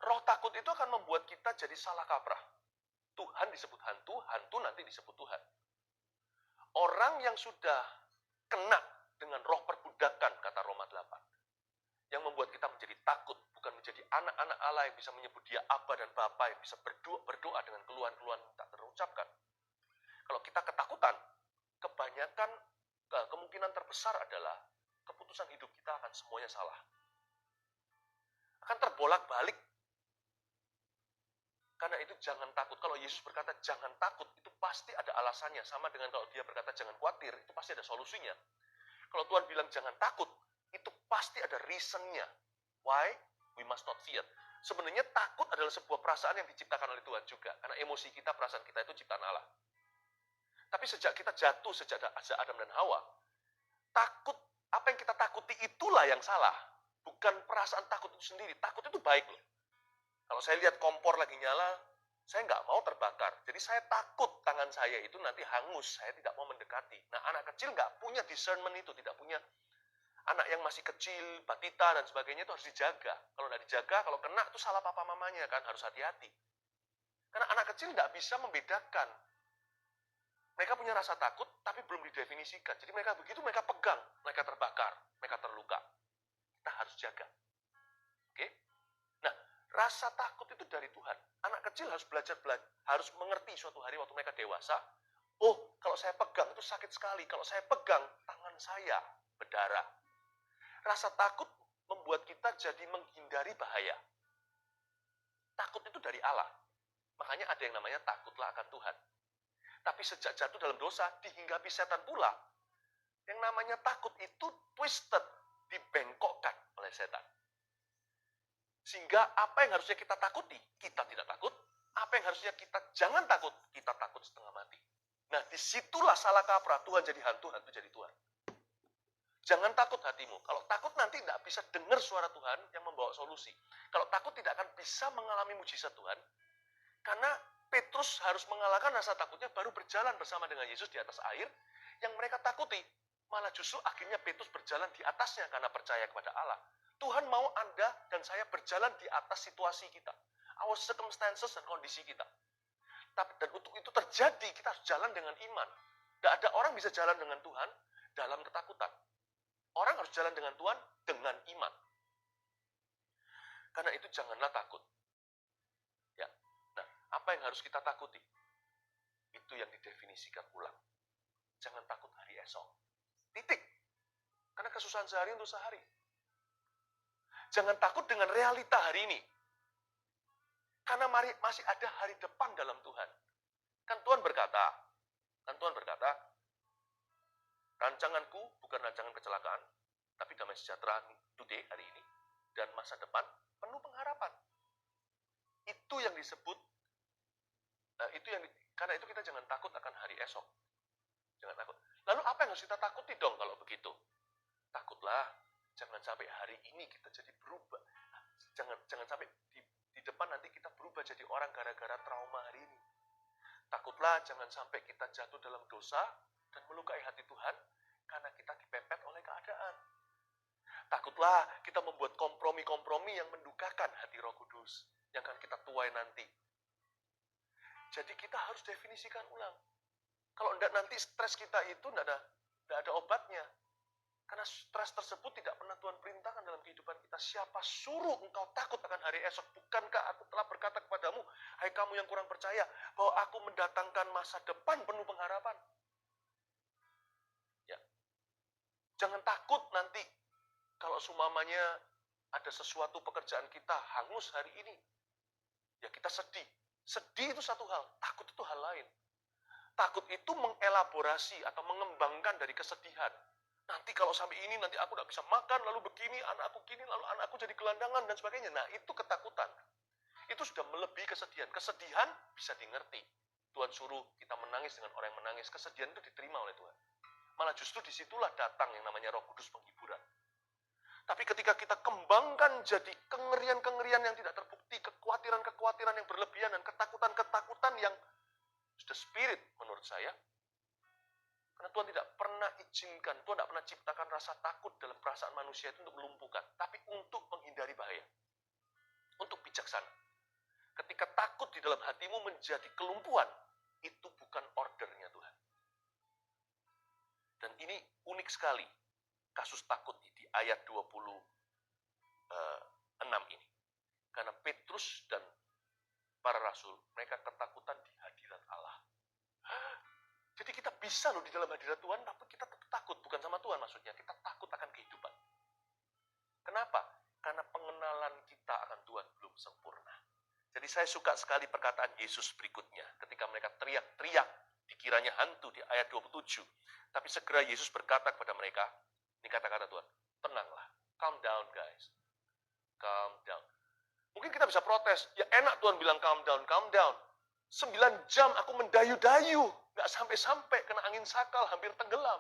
Roh takut itu akan membuat kita jadi salah kaprah. Tuhan disebut hantu, hantu nanti disebut Tuhan. Orang yang sudah kena dengan roh perbudakan, kata Roma 8, yang membuat kita menjadi takut, bukan menjadi anak-anak Allah yang bisa menyebut dia Aba dan Bapa, yang bisa berdoa dengan keluhan-keluhan tak terucapkan. Kalau kita ketakutan, kebanyakan kemungkinan terbesar adalah keputusan hidup kita akan semuanya salah. Akan terbolak-balik. Karena itu jangan takut. Kalau Yesus berkata jangan takut, itu pasti ada alasannya. Sama dengan kalau dia berkata jangan khawatir, itu pasti ada solusinya. Kalau Tuhan bilang jangan takut, itu pasti ada reason-nya. Why? We must not fear. Sebenarnya takut adalah sebuah perasaan yang diciptakan oleh Tuhan juga. Karena emosi kita, perasaan kita itu ciptaan Allah. Tapi sejak kita jatuh, sejak Adam dan Hawa, takut, apa yang kita takuti itulah yang salah. Bukan perasaan takut itu sendiri. Takut itu baik loh. Kalau saya lihat kompor lagi nyala, saya nggak mau terbakar. Jadi saya takut tangan saya itu nanti hangus. Saya tidak mau mendekati. Nah, anak kecil nggak punya discernment itu. Tidak punya. Anak yang masih kecil, batita dan sebagainya itu harus dijaga. Kalau nggak dijaga, kalau kena itu salah papa mamanya kan. Harus hati-hati. Karena anak kecil nggak bisa membedakan. Mereka punya rasa takut, tapi belum didefinisikan. Jadi mereka begitu, mereka pegang. Mereka terbakar. Mereka terluka. Kita harus jaga. Oke? Nah, rasa takut itu dari Tuhan. Anak kecil harus belajar, harus mengerti suatu hari waktu mereka dewasa. Oh, kalau saya pegang itu sakit sekali. Kalau saya pegang, tangan saya berdarah. Rasa takut membuat kita jadi menghindari bahaya. Takut itu dari Allah. Makanya ada yang namanya takutlah akan Tuhan. Tapi sejak jatuh dalam dosa, dihinggapi setan pula. Yang namanya takut itu twisted, dibengkokkan oleh setan. Sehingga apa yang harusnya kita takuti, kita tidak takut. Apa yang harusnya kita jangan takut, kita takut setengah mati. Nah, disitulah salah kaprah. Tuhan jadi hantu, hantu jadi Tuhan. Jangan takut hatimu. Kalau takut nanti tidak bisa dengar suara Tuhan yang membawa solusi. Kalau takut tidak akan bisa mengalami mujizat Tuhan. Karena Petrus harus mengalahkan rasa takutnya baru berjalan bersama dengan Yesus di atas air. Yang mereka takuti, malah justru akhirnya Petrus berjalan di atasnya karena percaya kepada Allah. Tuhan mau Anda dan saya berjalan di atas situasi kita. Our circumstances dan kondisi kita. Dan untuk itu terjadi, kita harus jalan dengan iman. Tidak ada orang bisa jalan dengan Tuhan dalam ketakutan. Orang harus jalan dengan Tuhan dengan iman. Karena itu janganlah takut. Ya. Nah, apa yang harus kita takuti? Itu yang didefinisikan ulang. Jangan takut hari esok. Titik. Karena kesusahan sehari untuk sehari. Jangan takut dengan realita hari ini. Karena masih ada hari depan dalam Tuhan. Kan Tuhan berkata, rancanganku bukan rancangan kecelakaan, tapi damai sejahtera today, hari ini, dan masa depan penuh pengharapan. Itu yang disebut, karena itu kita jangan takut akan hari esok. Jangan takut. Lalu apa yang harus kita takuti dong kalau begitu? Takutlah, jangan sampai hari ini kita jadi berubah. Jangan sampai di depan nanti kita berubah jadi orang gara-gara trauma hari ini. Takutlah jangan sampai kita jatuh dalam dosa dan melukai hati Tuhan karena kita dipepet oleh keadaan. Takutlah kita membuat kompromi-kompromi yang mendukakan hati Roh Kudus yang akan kita tuai nanti. Jadi kita harus definisikan ulang. Kalau enggak nanti stres kita itu enggak ada obatnya. Karena stres tersebut tidak pernah Tuhan perintahkan dalam kehidupan kita. Siapa suruh engkau takut akan hari esok? Bukankah aku telah berkata kepadamu, hai kamu yang kurang percaya, bahwa aku mendatangkan masa depan penuh pengharapan? Ya. Jangan takut nanti kalau seumpamanya ada sesuatu pekerjaan kita hangus hari ini. Ya kita sedih. Sedih itu satu hal, takut itu hal lain. Takut itu mengelaborasi atau mengembangkan dari kesedihan. Nanti kalau sampai ini, nanti aku tidak bisa makan, lalu begini, anakku gini, lalu anakku jadi gelandangan, dan sebagainya. Nah, itu ketakutan. Itu sudah melebihi kesedihan. Kesedihan bisa dimengerti. Tuhan suruh kita menangis dengan orang yang menangis. Kesedihan itu diterima oleh Tuhan. Malah justru disitulah datang yang namanya Roh Kudus penghiburan. Tapi ketika kita kembangkan jadi kengerian-kengerian yang tidak terbukti, kekhawatiran-kekhawatiran yang berlebihan, dan ketakutan-ketakutan yang sudah spirit menurut saya, karena Tuhan tidak pernah izinkan, Tuhan tidak pernah ciptakan rasa takut dalam perasaan manusia itu untuk melumpuhkan, tapi untuk menghindari bahaya. Untuk bijaksana. Ketika takut di dalam hatimu menjadi kelumpuhan, itu bukan ordernya Tuhan. Dan ini unik sekali, kasus takut di ayat 26 ini. Karena Petrus dan para rasul, mereka ketakutan di hadirat Allah. Jadi kita bisa loh di dalam hadirat Tuhan, tapi kita tetap takut. Bukan sama Tuhan maksudnya, kita takut akan kehidupan. Kenapa? Karena pengenalan kita akan Tuhan belum sempurna. Jadi saya suka sekali perkataan Yesus berikutnya. Ketika mereka teriak-teriak, dikiranya hantu di ayat 27. Tapi segera Yesus berkata kepada mereka, ini kata-kata Tuhan, tenanglah, calm down guys. Calm down. Mungkin kita bisa protes, ya enak Tuhan bilang calm down, calm down. 9 jam aku mendayu-dayu, nggak sampai-sampai kena angin sakal, hampir tenggelam.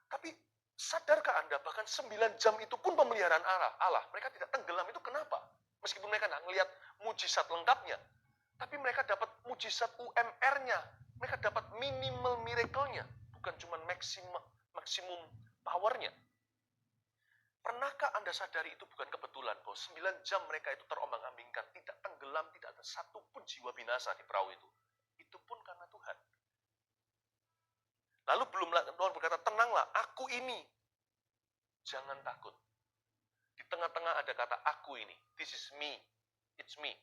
Tapi sadarkah Anda, bahkan 9 jam itu pun pemeliharaan Allah. Mereka tidak tenggelam, itu kenapa? Meskipun mereka nggak melihat mujizat lengkapnya, tapi mereka dapat mujizat UMR-nya. Mereka dapat minimal miracle-nya, bukan cuma maksimum power-nya. Pernahkah Anda sadari itu bukan kebetulan, bahwa 9 jam mereka itu terombang-ambingkan, tidak tenggelam, tidak ada satupun jiwa binasa di perahu itu. Itu pun karena Tuhan. Lalu belum Tuhan berkata, tenanglah, aku ini. Jangan takut. Di tengah-tengah ada kata aku ini. This is me. It's me.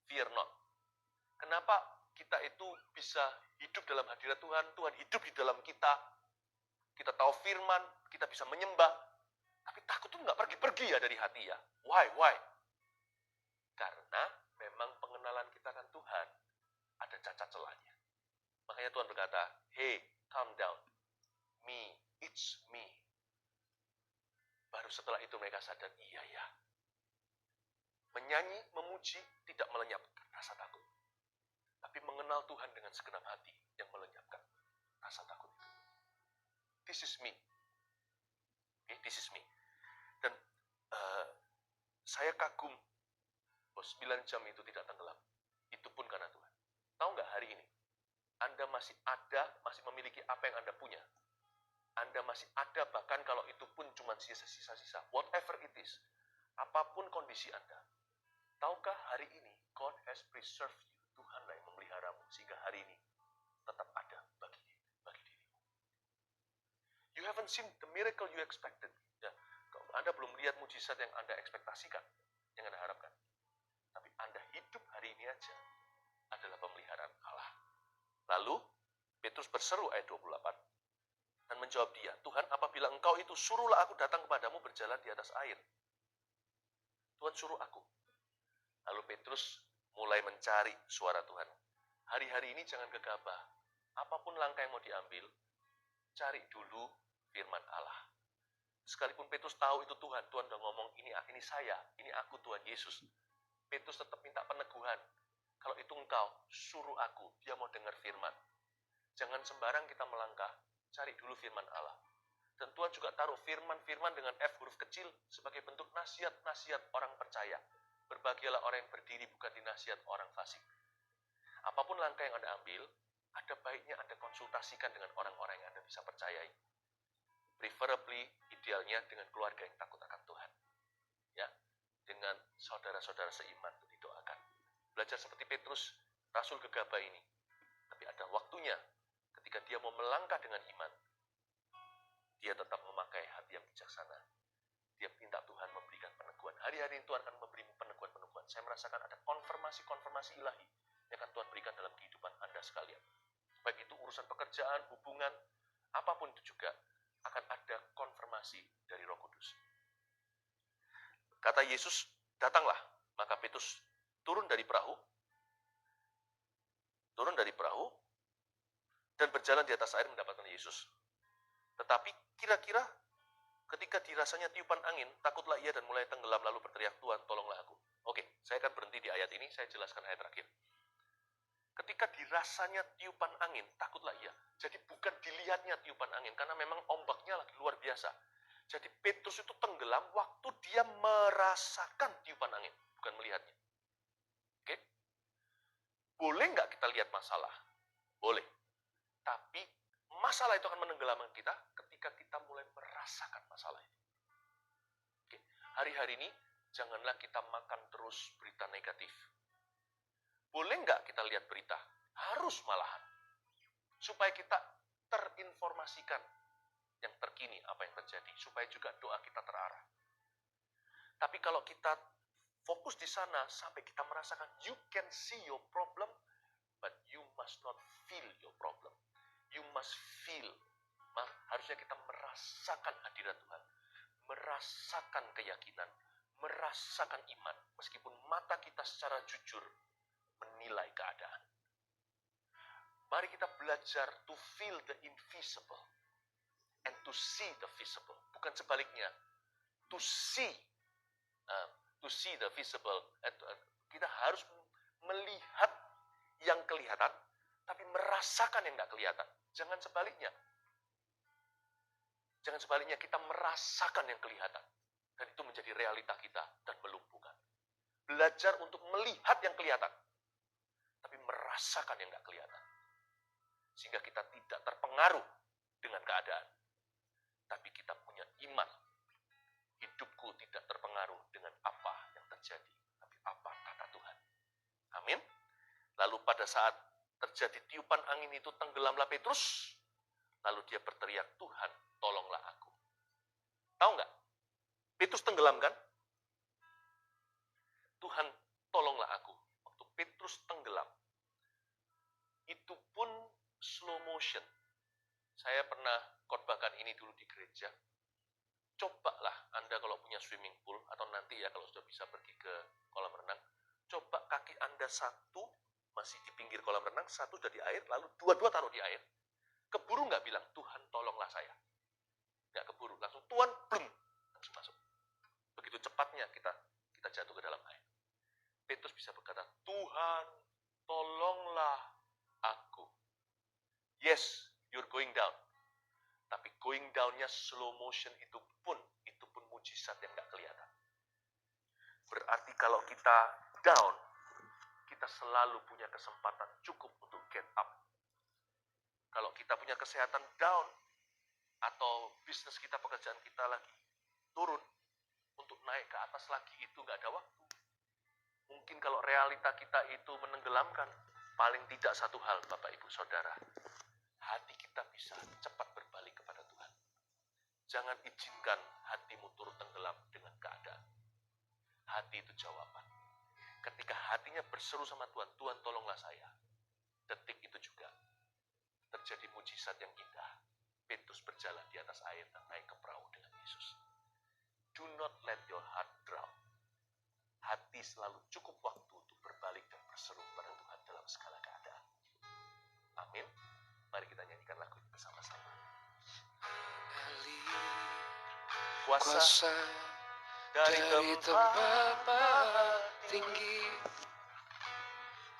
Fear not. Kenapa kita itu bisa hidup dalam hadirat Tuhan? Tuhan hidup di dalam kita. Kita tahu firman, kita bisa menyembah. Tapi takut itu nggak pergi-pergi ya dari hati ya. Why? Karena memang pengenalan kita kan Tuhan ada cacat celahnya. Makanya Tuhan berkata, hey, calm down. Me, it's me. Baru setelah itu mereka sadar, iya ya. Menyanyi, memuji, tidak melenyapkan rasa takut. Tapi mengenal Tuhan dengan segenap hati yang melenyapkan rasa takut itu. This is me. Okay, this is me. Dan saya kagum bahwa 9 jam itu tidak tenggelam. Itu pun karena Tuhan. Tahu nggak hari ini? Anda masih ada, masih memiliki apa yang Anda punya. Anda masih ada, bahkan kalau itu pun cuma sisa-sisa. Whatever it is. Apapun kondisi Anda. Tahukah hari ini, God has preserved you. Tuhanlah yang memeliharamu. Sehingga hari ini tetap ada bagi dirimu. You haven't seen the miracle you expected. Ya, Anda belum lihat mujizat yang Anda ekspektasikan, yang Anda harapkan. Tapi Anda hidup hari ini aja adalah pemeliharaan Allah. Lalu, Petrus berseru ayat 28 dan menjawab dia, Tuhan, apabila engkau itu, suruhlah aku datang kepadamu berjalan di atas air. Tuhan suruh aku. Lalu Petrus mulai mencari suara Tuhan. Hari-hari ini jangan gegabah. Apapun langkah yang mau diambil, cari dulu firman Allah. Sekalipun Petrus tahu itu Tuhan udah ngomong, ini saya, ini aku Tuhan Yesus. Petrus tetap minta peneguhan. Kalau itu engkau, suruh aku, dia mau dengar firman. Jangan sembarang kita melangkah, cari dulu firman Allah. Dan Tuhan juga taruh firman-firman dengan F huruf kecil sebagai bentuk nasihat-nasihat orang percaya. Berbahagialah orang yang berdiri bukan di nasihat orang fasik. Apapun langkah yang Anda ambil, ada baiknya Anda konsultasikan dengan orang-orang yang Anda bisa percayai. Preferably, idealnya dengan keluarga yang takut akan Tuhan. Ya, dengan saudara-saudara seiman itu didoakan. Belajar seperti Petrus, rasul gegabah ini. Tapi ada waktunya, ketika dia mau melangkah dengan iman, dia tetap memakai hati yang bijaksana. Dia minta Tuhan memberikan peneguhan. Hari-hari ini Tuhan akan memberimu peneguhan-peneguhan. Saya merasakan ada konfirmasi-konfirmasi ilahi yang akan Tuhan berikan dalam kehidupan Anda sekalian. Baik itu urusan pekerjaan, hubungan, apapun itu juga akan ada konfirmasi dari Roh Kudus. Kata Yesus, datanglah. Maka Petrus turun dari perahu dan berjalan di atas air mendapatkan Yesus. Tetapi kira-kira ketika dirasanya tiupan angin, takutlah ia dan mulai tenggelam lalu berteriak, Tuhan tolonglah aku. Oke, saya akan berhenti di ayat ini, saya jelaskan ayat terakhir. Ketika dirasanya tiupan angin, takutlah ia. Jadi bukan dilihatnya tiupan angin, karena memang ombaknya lagi luar biasa. Jadi Petrus itu tenggelam waktu dia merasakan tiupan angin, bukan melihatnya. Oke? Boleh nggak kita lihat masalah? Boleh. Tapi masalah itu akan menenggelamkan kita ketika kita mulai merasakan masalah itu. Oke. Hari-hari ini janganlah kita makan terus berita negatif. Boleh nggak kita lihat berita? Harus malahan. Supaya kita terinformasikan yang terkini apa yang terjadi. Supaya juga doa kita terarah. Tapi kalau kita fokus di sana sampai kita merasakan you can see your problem, but you must not feel your problem. You must feel. Harusnya kita merasakan hadirat Tuhan. Merasakan keyakinan. Merasakan iman. Meskipun mata kita secara jujur menilai keadaan. Mari kita belajar to feel the invisible and to see the visible. Bukan sebaliknya. To see the visible. Kita harus melihat yang kelihatan, tapi merasakan yang nggak kelihatan. Jangan sebaliknya. Jangan sebaliknya, kita merasakan yang kelihatan. Dan itu menjadi realita kita dan melumpuhkan. Belajar untuk melihat yang kelihatan, tapi merasakan yang nggak kelihatan. Sehingga kita tidak terpengaruh dengan keadaan. Tapi kita punya iman. Hidupku tidak terpengaruh dengan apa yang terjadi, tapi apa kata Tuhan. Amin. Lalu pada saat terjadi tiupan angin itu, tenggelamlah Petrus. Lalu dia berteriak, Tuhan, tolonglah aku. Tahu nggak? Petrus tenggelam kan? Tuhan, tolonglah aku. Waktu Petrus tenggelam, itu pun slow motion. Saya pernah khotbahkan ini dulu di gereja. Cobalah Anda kalau punya swimming pool, atau nanti ya kalau sudah bisa pergi ke kolam renang, coba kaki Anda satu masih di pinggir kolam renang, satu sudah di air, lalu dua-dua taruh di air. Keburu nggak bilang, Tuhan tolonglah saya. Nggak keburu, langsung Tuhan, blum, langsung masuk. Begitu cepatnya kita jatuh ke dalam air. Petrus bisa berkata, Tuhan tolonglah aku. Yes, you're going down. Tapi going down-nya slow motion itu pun mujizat yang nggak kelihatan. Berarti kalau kita down, kita selalu punya kesempatan cukup untuk get up. Kalau kita punya kesehatan down, atau bisnis kita, pekerjaan kita lagi turun, untuk naik ke atas lagi itu nggak ada waktu. Mungkin kalau realita kita itu menenggelamkan, paling tidak satu hal Bapak Ibu Saudara, hati kita bisa cepat berbalik kepada Tuhan. Jangan izinkan hatimu turut tenggelam dengan keadaan. Hati itu jawaban. Ketika hatinya berseru sama Tuhan, Tuhan tolonglah saya. Detik itu juga terjadi mujizat yang indah. Petrus berjalan di atas air dan naik ke perahu dengan Yesus. Do not let your heart drown. Hati selalu cukup waktu untuk berbalik dan berseru pada Tuhan dalam segala keadaan. Amin. Mari kita nyanyikan lagu ini bersama-sama. Kuasa dari tempat maha tinggi,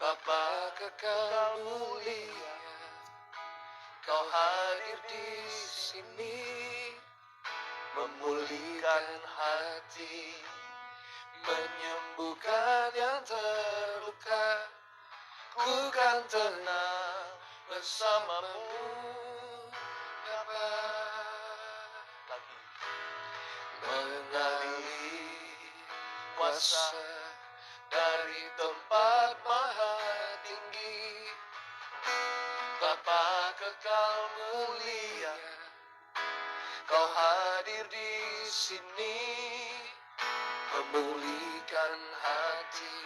Bapa kekal mulia, Kau hadir di sini, memulihkan hati, menyembuhkan yang terluka. Ku kan tenang bersamamu, Bapa. Lagi. Mengalir kuasa dari tempat maha tinggi, Bapa kekal mulia, Kau hadir di sini, memulihkan hati,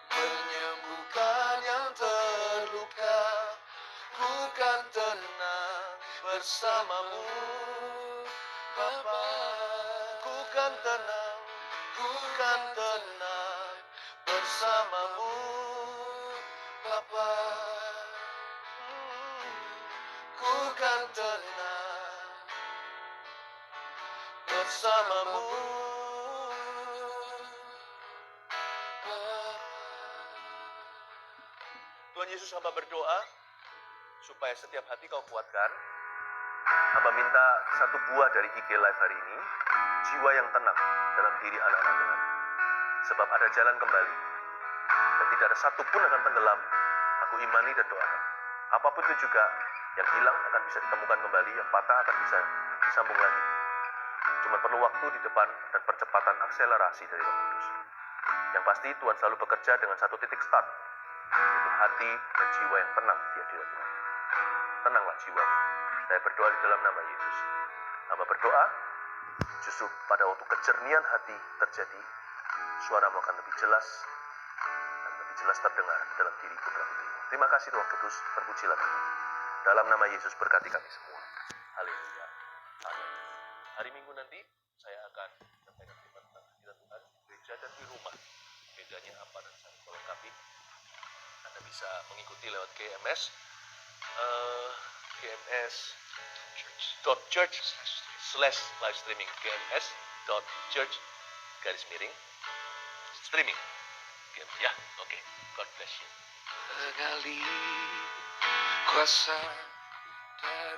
menyembuhkan yang terluka. Ku kan tenang bersamamu, Bapa. Ku kan tenang bersamamu, Bapa. Ku kan tenang bersamamu, Tuhan Yesus, hamba berdoa supaya setiap hati Kau kuatkan. Hamba minta satu buah dari IG Live hari ini, jiwa yang tenang dalam diri anak-anak Tuhan. Sebab ada jalan kembali, dan tidak ada satu pun akan tenggelam. Aku imani dan doakan. Apapun itu juga, yang hilang akan bisa ditemukan kembali, yang patah akan bisa disambung lagi. Cuma perlu waktu di depan dan percepatan akselerasi dari Roh Kudus. Yang pasti Tuhan selalu bekerja dengan satu titik start, yaitu hati dan jiwa yang tenang di hadirat Tuhan. Tenanglah jiwamu. Saya berdoa di dalam nama Yesus. Hamba berdoa, justru pada waktu kejernihan hati terjadi, suaramu akan lebih jelas dan lebih jelas terdengar dalam diri putra-putrimu. Terima kasih Roh Kudus, terpujilah Tuhan. Dalam nama Yesus berkati kami semua. Haleluya. Amin. Hari Minggu nanti saya akan menyampaikan firman tentang hadirat Tuhan di gereja dan di rumah. Bedanya apa dan saya melengkapi. Anda bisa mengikuti lewat GMS, gms.church/live streaming, gms.church/streaming. Ya, oke. God bless you. mengalir kuasa dari